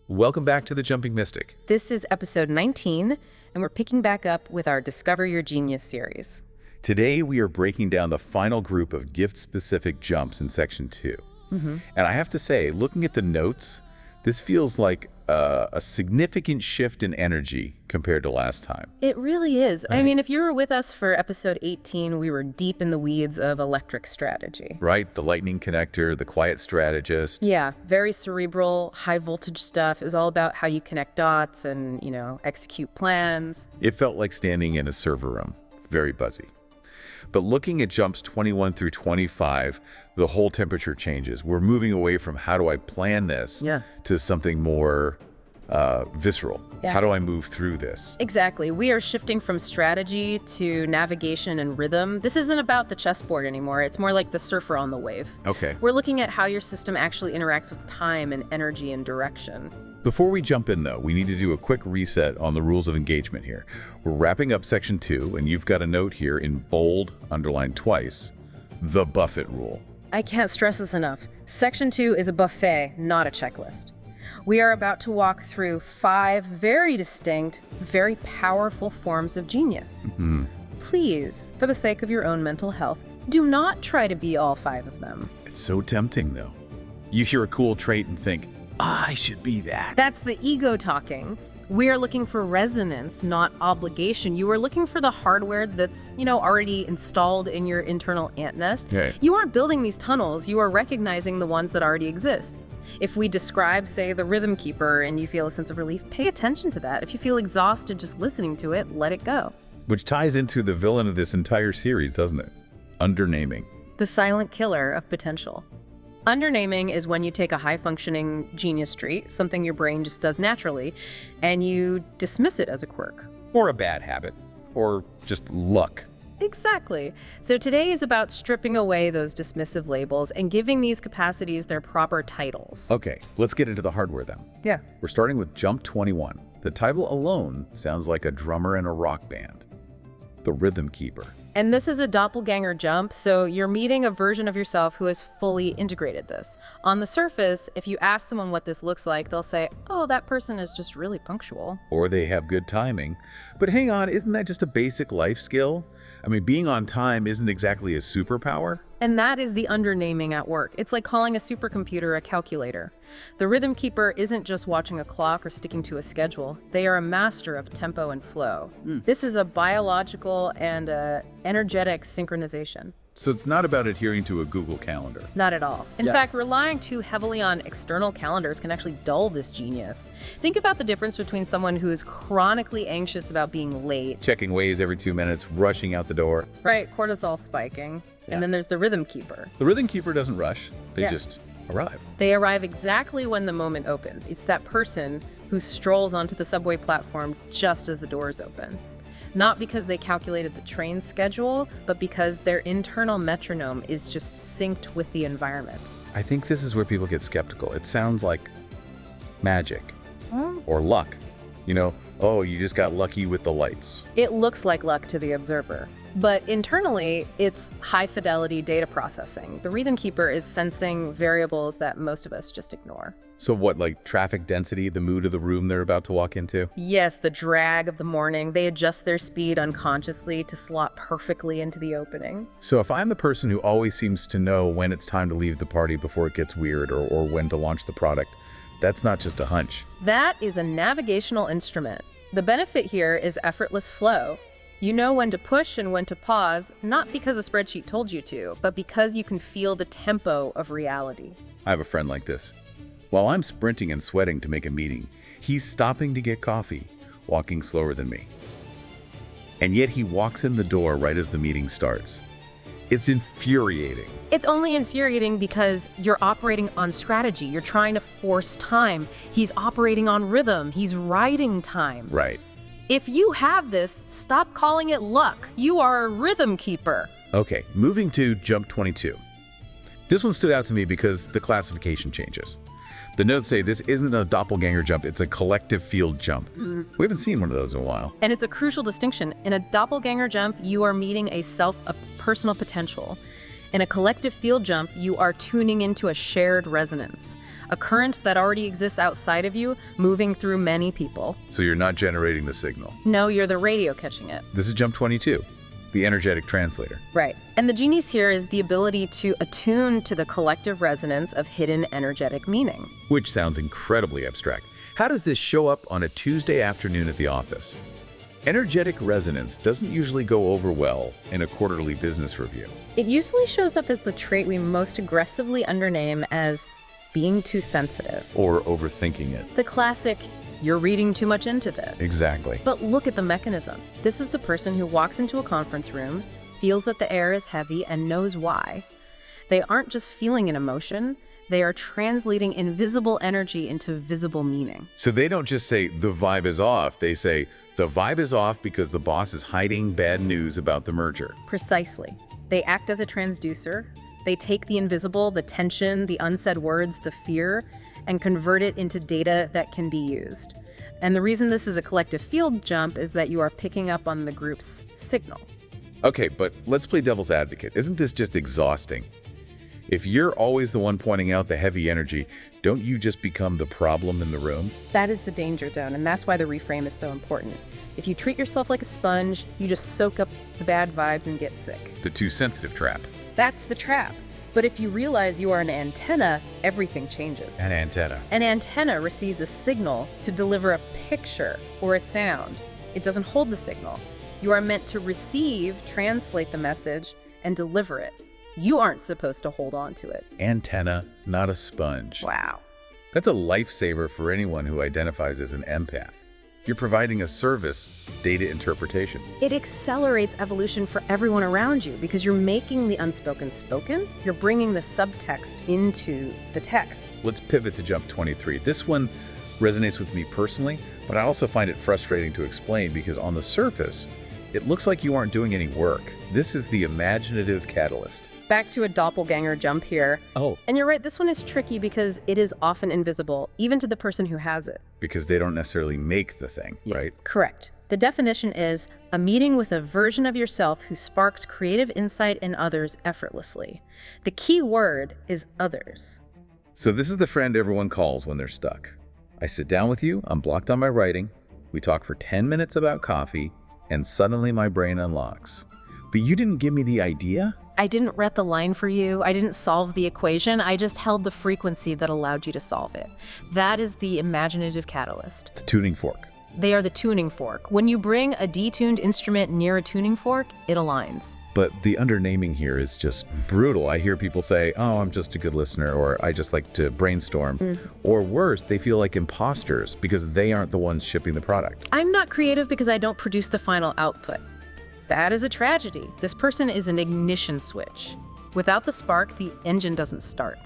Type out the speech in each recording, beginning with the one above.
Welcome back to The Jumping Mystic. This is episode 19, and we're picking back up with our Discover Your Genius series. Today, we are breaking down the final group of gift-specific jumps in Section 2. And I have to say, looking at the notes, this feels like a significant shift in energy compared to last time. It really is. Right. I mean, if you were with us for episode 18, we were deep in the weeds of electric strategy. Right, the lightning connector, the quiet strategist. Yeah, very cerebral, high voltage stuff. It was all about how you connect dots and, execute plans. It felt like standing in a server room, very buzzy. But looking at jumps 21 through 25, the whole temperature changes. We're moving away from how do I plan this to something more visceral. Yeah. How do I move through this? Exactly. We are shifting from strategy to navigation and rhythm. This isn't about the chessboard anymore. It's more like the surfer on the wave. Okay. We're looking at how your system actually interacts with time and energy and direction. Before we jump in, though, we need to do a quick reset on the rules of engagement here. We're wrapping up Section 2, and you've got a note here in bold, underlined twice, the Buffett rule. I can't stress this enough. Section 2 is a buffet, not a checklist. We are about to walk through 5 very distinct, very powerful forms of genius. Please, for the sake of your own mental health, do not try to be all 5 of them. It's so tempting, though. You hear a cool trait and think, I should be that. That's the ego talking. We are looking for resonance, not obligation. You are looking for the hardware that's, already installed in your internal ant nest. Okay. You aren't building these tunnels. You are recognizing the ones that already exist. If we describe, say, the rhythm keeper and you feel a sense of relief, pay attention to that. If you feel exhausted just listening to it, let it go. Which ties into the villain of this entire series, doesn't it? Undernaming. The silent killer of potential. Undernaming is when you take a high-functioning genius trait, something your brain just does naturally, and you dismiss it as a quirk. Or a bad habit. Or just luck. Exactly. So today is about stripping away those dismissive labels and giving these capacities their proper titles. Okay, let's get into the hardware then. Yeah. We're starting with Jump 21. The title alone sounds like a drummer in a rock band. The Rhythm Keeper. And this is a doppelganger jump, so you're meeting a version of yourself who has fully integrated this. On the surface, if you ask someone what this looks like, they'll say, oh, that person is just really punctual. Or they have good timing. But hang on, isn't that just a basic life skill? I mean, being on time isn't exactly a superpower. And that is the undernaming at work. It's like calling a supercomputer a calculator. The rhythm keeper isn't just watching a clock or sticking to a schedule. They are a master of tempo and flow. This is a biological and energetic synchronization. So it's not about adhering to a Google Calendar. Not at all. In fact, relying too heavily on external calendars can actually dull this genius. Think about the difference between someone who is chronically anxious about being late. Checking Waze every 2 minutes, rushing out the door. Right, cortisol spiking. Yeah. And then there's the rhythm keeper. The rhythm keeper doesn't rush. They just arrive. They arrive exactly when the moment opens. It's that person who strolls onto the subway platform just as the doors open. Not because they calculated the train schedule, but because their internal metronome is just synced with the environment. I think this is where people get skeptical. It sounds like magic or luck. You just got lucky with the lights. It looks like luck to the observer. But internally, it's high-fidelity data processing. The rhythm keeper is sensing variables that most of us just ignore. So what, like traffic density, the mood of the room they're about to walk into? Yes, the drag of the morning. They adjust their speed unconsciously to slot perfectly into the opening. So if I'm the person who always seems to know when it's time to leave the party before it gets weird or when to launch the product, that's not just a hunch. That is a navigational instrument. The benefit here is effortless flow. You know when to push and when to pause, not because a spreadsheet told you to, but because you can feel the tempo of reality. I have a friend like this. While I'm sprinting and sweating to make a meeting, he's stopping to get coffee, walking slower than me. And yet he walks in the door right as the meeting starts. It's infuriating. It's only infuriating because you're operating on strategy. You're trying to force time. He's operating on rhythm. He's riding time. Right. If you have this, stop calling it luck. You are a rhythm keeper. Okay, moving to Jump 22. This one stood out to me because the classification changes. The notes say this isn't a doppelganger jump, it's a collective field jump. We haven't seen one of those in a while. And it's a crucial distinction. In a doppelganger jump, you are meeting a personal potential. In a collective field jump, you are tuning into a shared resonance, a current that already exists outside of you, moving through many people. So you're not generating the signal. No, you're the radio catching it. This is jump 22, the Energetic Translator. Right. And the genius here is the ability to attune to the collective resonance of hidden energetic meaning. Which sounds incredibly abstract. How does this show up on a Tuesday afternoon at the office? Energetic resonance doesn't usually go over well in a quarterly business review. It usually shows up as the trait we most aggressively undername as being too sensitive. Or overthinking it. The classic, you're reading too much into this. Exactly. But look at the mechanism. This is the person who walks into a conference room, feels that the air is heavy, and knows why. They aren't just feeling an emotion, they are translating invisible energy into visible meaning. So they don't just say, the vibe is off. They say, the vibe is off because the boss is hiding bad news about the merger. Precisely. They act as a transducer. They take the invisible, the tension, the unsaid words, the fear, and convert it into data that can be used. And the reason this is a collective field jump is that you are picking up on the group's signal. Okay, but let's play devil's advocate. Isn't this just exhausting? If you're always the one pointing out the heavy energy, don't you just become the problem in the room? That is the danger zone, and that's why the reframe is so important. If you treat yourself like a sponge, you just soak up the bad vibes and get sick. The too sensitive trap. That's the trap. But if you realize you are an antenna, everything changes. An antenna. An antenna receives a signal to deliver a picture or a sound. It doesn't hold the signal. You are meant to receive, translate the message, and deliver it. You aren't supposed to hold on to it. Antenna, not a sponge. Wow. That's a lifesaver for anyone who identifies as an empath. You're providing a service, data interpretation. It accelerates evolution for everyone around you because you're making the unspoken spoken. You're bringing the subtext into the text. Let's pivot to jump 23. This one resonates with me personally, but I also find it frustrating to explain because on the surface, it looks like you aren't doing any work. This is the Imaginative Catalyst. Back to a doppelganger jump here. Oh. And you're right, this one is tricky because it is often invisible, even to the person who has it. Because they don't necessarily make the thing, right? Correct. The definition is a meeting with a version of yourself who sparks creative insight in others effortlessly. The key word is others. So this is the friend everyone calls when they're stuck. I sit down with you, I'm blocked on my writing, we talk for 10 minutes about coffee, and suddenly my brain unlocks. But you didn't give me the idea? I didn't read the line for you. I didn't solve the equation. I just held the frequency that allowed you to solve it. That is the imaginative catalyst. The tuning fork. They are the tuning fork. When you bring a detuned instrument near a tuning fork, it aligns. But the undernaming here is just brutal. I hear people say, oh, I'm just a good listener, or I just like to brainstorm. Or worse, they feel like imposters because they aren't the ones shipping the product. I'm not creative because I don't produce the final output. That is a tragedy. This person is an ignition switch. Without the spark, the engine doesn't start.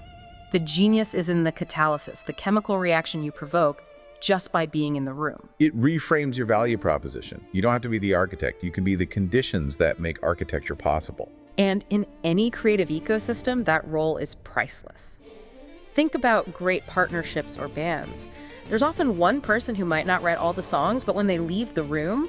The genius is in the catalysis, the chemical reaction you provoke just by being in the room. It reframes your value proposition. You don't have to be the architect. You can be the conditions that make architecture possible. And in any creative ecosystem, that role is priceless. Think about great partnerships or bands. There's often one person who might not write all the songs, but when they leave the room,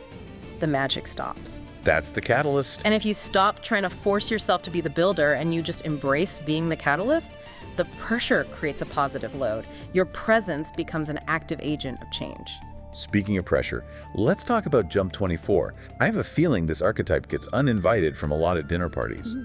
the magic stops. That's the catalyst. And if you stop trying to force yourself to be the builder and you just embrace being the catalyst, the pressure creates a positive load. Your presence becomes an active agent of change. Speaking of pressure, let's talk about jump 24. I have a feeling this archetype gets uninvited from a lot of dinner parties.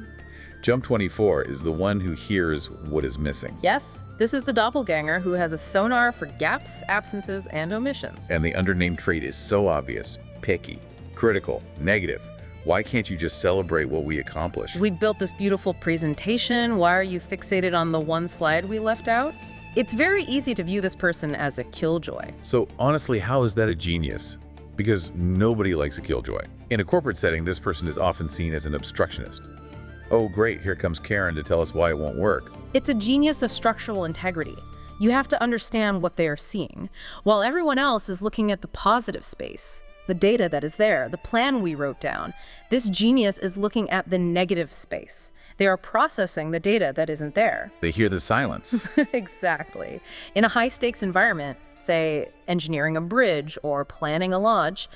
Jump 24 is the one who hears what is missing. Yes, this is the doppelganger who has a sonar for gaps, absences, and omissions. And the undernamed trait is so obvious: picky, critical, negative. Why can't you just celebrate what we accomplished? We built this beautiful presentation. Why are you fixated on the one slide we left out? It's very easy to view this person as a killjoy. So honestly, how is that a genius? Because nobody likes a killjoy. In a corporate setting, this person is often seen as an obstructionist. Oh great, here comes Karen to tell us why it won't work. It's a genius of structural integrity. You have to understand what they are seeing, while everyone else is looking at the positive space. The data that is there, the plan we wrote down. This genius is looking at the negative space. They are processing the data that isn't there. They hear the silence. Exactly. In a high-stakes environment, say engineering a bridge or planning a launch,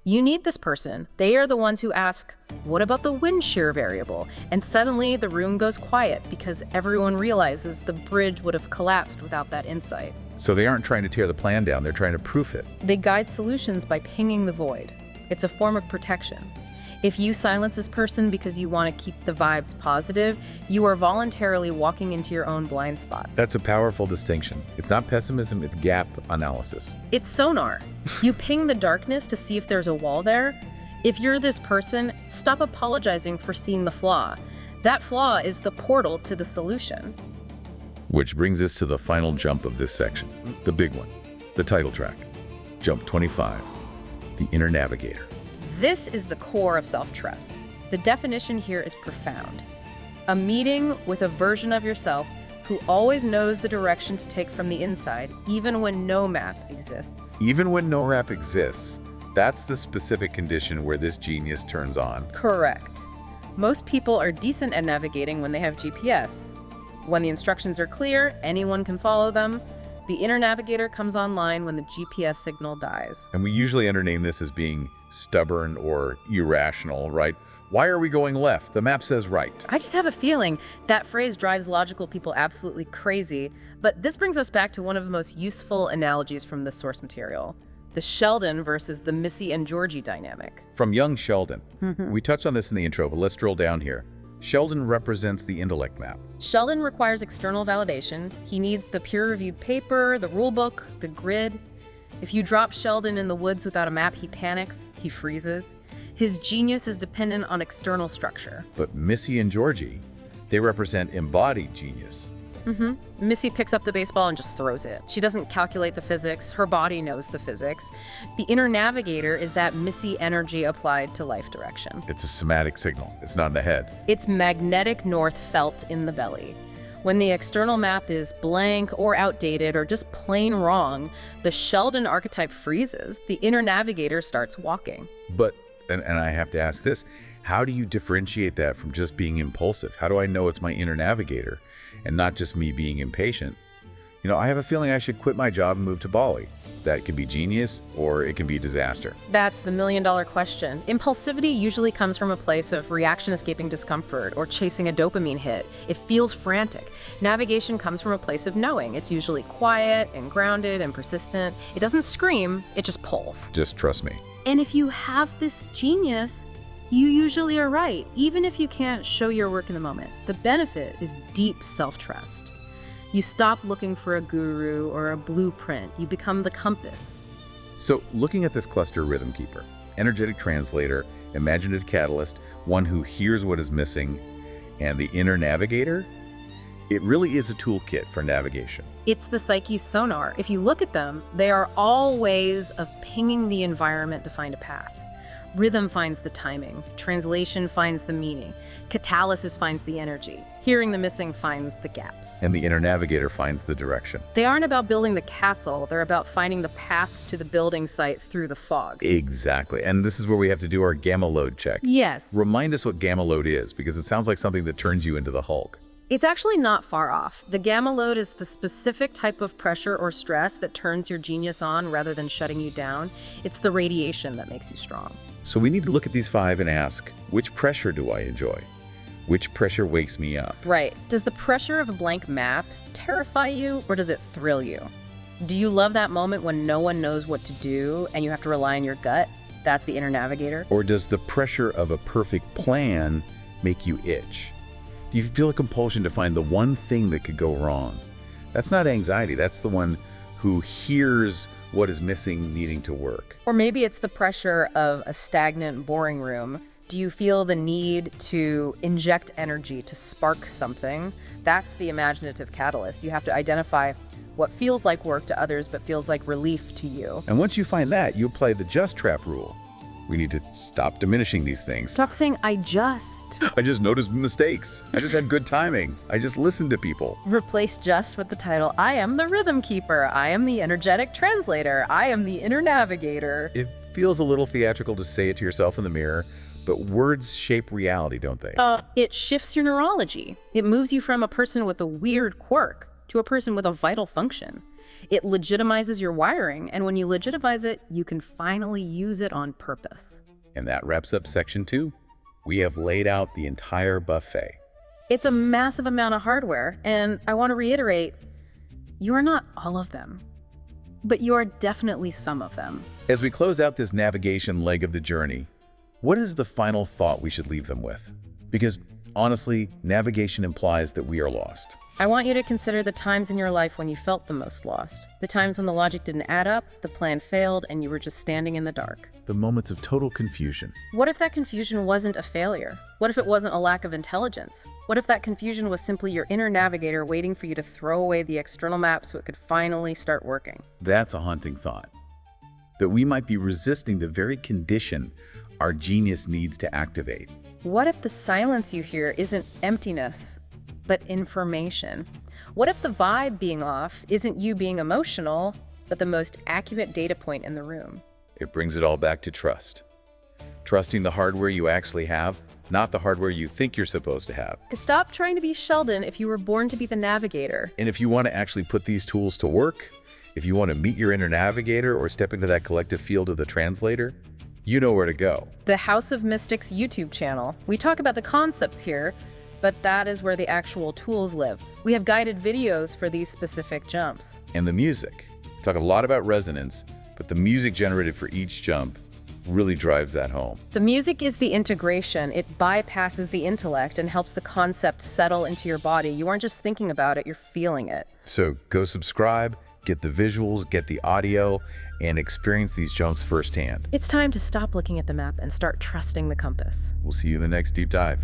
You need this person. They are the ones who ask, what about the wind shear variable? And suddenly the room goes quiet because everyone realizes the bridge would have collapsed without that insight. So they aren't trying to tear the plan down, they're trying to proof it. They guide solutions by pinging the void. It's a form of protection. If you silence this person because you want to keep the vibes positive, you are voluntarily walking into your own blind spots. That's a powerful distinction. It's not pessimism, it's gap analysis. It's sonar. You ping the darkness to see if there's a wall there. If you're this person, stop apologizing for seeing the flaw. That flaw is the portal to the solution. Which brings us to the final jump of this section, the big one, the title track. Jump 25, the Inner Navigator. This is the core of self-trust. The definition here is profound. A meeting with a version of yourself who always knows the direction to take from the inside, even when no map exists. Even when no map exists, that's the specific condition where this genius turns on. Correct. Most people are decent at navigating when they have GPS. When the instructions are clear, anyone can follow them. The Inner Navigator comes online when the GPS signal dies. And we usually undername this as being stubborn or irrational, right? Why are we going left? The map says right. I just have a feeling that phrase drives logical people absolutely crazy, but this brings us back to one of the most useful analogies from the source material, the Sheldon versus the Missy and Georgie dynamic. From young Sheldon. We touched on this in the intro, but let's drill down here. Sheldon represents the intellect map. Sheldon requires external validation. He needs the peer-reviewed paper, the rule book, the grid. If you drop Sheldon in the woods without a map, he panics, he freezes. His genius is dependent on external structure. But Missy and Georgie, they represent embodied genius. Missy picks up the baseball and just throws it. She doesn't calculate the physics. Her body knows the physics. The Inner Navigator is that Missy energy applied to life direction. It's a somatic signal. It's not in the head. It's magnetic north felt in the belly. When the external map is blank or outdated or just plain wrong, the Sheldon archetype freezes. The Inner Navigator starts walking. But, and I have to ask this, how do you differentiate that from just being impulsive? How do I know it's my Inner Navigator and not just me being impatient? You know, I have a feeling I should quit my job and move to Bali. That could be genius or it can be disaster. That's the million-dollar question. Impulsivity usually comes from a place of reaction escaping discomfort or chasing a dopamine hit. It feels frantic. Navigation comes from a place of knowing. It's usually quiet and grounded and persistent. It doesn't scream, it just pulls. Just trust me. And if you have this genius, you usually are right, even if you can't show your work in the moment. The benefit is deep self-trust. You stop looking for a guru or a blueprint. You become the compass. So looking at this cluster rhythm keeper, Energetic Translator, Imaginative Catalyst, one who hears what is missing, and the Inner Navigator, it really is a toolkit for navigation. It's the psyche's sonar. If you look at them, they are all ways of pinging the environment to find a path. Rhythm finds the timing. Translation finds the meaning. Catalysis finds the energy. Hearing the missing finds the gaps. And the Inner Navigator finds the direction. They aren't about building the castle. They're about finding the path to the building site through the fog. Exactly. And this is where we have to do our gamma load check. Yes. Remind us what gamma load is, because it sounds like something that turns you into the Hulk. It's actually not far off. The gamma load is the specific type of pressure or stress that turns your genius on rather than shutting you down. It's the radiation that makes you strong. So we need to look at these five and ask, which pressure do I enjoy? Which pressure wakes me up? Right. Does the pressure of a blank map terrify you, or does it thrill you? Do you love that moment when no one knows what to do and you have to rely on your gut? That's the Inner Navigator. Or does the pressure of a perfect plan make you itch? Do you feel a compulsion to find the one thing that could go wrong? That's not anxiety. That's the one who hears what is missing needing to work. Or maybe it's the pressure of a stagnant, boring room. Do you feel the need to inject energy to spark something? That's the Imaginative Catalyst. You have to identify what feels like work to others but feels like relief to you. And once you find that, you apply the just trap rule. We need to stop diminishing these things. Stop saying, I just noticed mistakes. I just had good timing. I just listened to people. Replace just with the title, I am the Rhythm Keeper. I am the Energetic Translator. I am the Inner Navigator. It feels a little theatrical to say it to yourself in the mirror, but words shape reality, don't they? It shifts your neurology. It moves you from a person with a weird quirk to a person with a vital function. It legitimizes your wiring, and when you legitimize it, you can finally use it on purpose. And that wraps up section 2. We have laid out the entire buffet. It's a massive amount of hardware, and I want to reiterate, you are not all of them, but you are definitely some of them. As we close out this navigation leg of the journey, what is the final thought we should leave them with? Because honestly, navigation implies that we are lost. I want you to consider the times in your life when you felt the most lost. The times when the logic didn't add up, the plan failed, and you were just standing in the dark. The moments of total confusion. What if that confusion wasn't a failure? What if it wasn't a lack of intelligence? What if that confusion was simply your inner navigator waiting for you to throw away the external map so it could finally start working? That's a haunting thought. That we might be resisting the very condition our genius needs to activate. What if the silence you hear isn't emptiness, but information? What if the vibe being off isn't you being emotional, but the most accurate data point in the room? It brings it all back to trust. Trusting the hardware you actually have, not the hardware you think you're supposed to have. To stop trying to be Sheldon if you were born to be the navigator. And if you want to actually put these tools to work, if you want to meet your inner navigator or step into that collective field of the translator, you know where to go. The House of Mystics YouTube channel. We talk about the concepts here, but that is where the actual tools live. We have guided videos for these specific jumps. And the music. We talk a lot about resonance, but the music generated for each jump really drives that home. The music is the integration. It bypasses the intellect and helps the concept settle into your body. You aren't just thinking about it, you're feeling it. So go subscribe, get the visuals, get the audio, and experience these jumps firsthand. It's time to stop looking at the map and start trusting the compass. We'll see you in the next deep dive.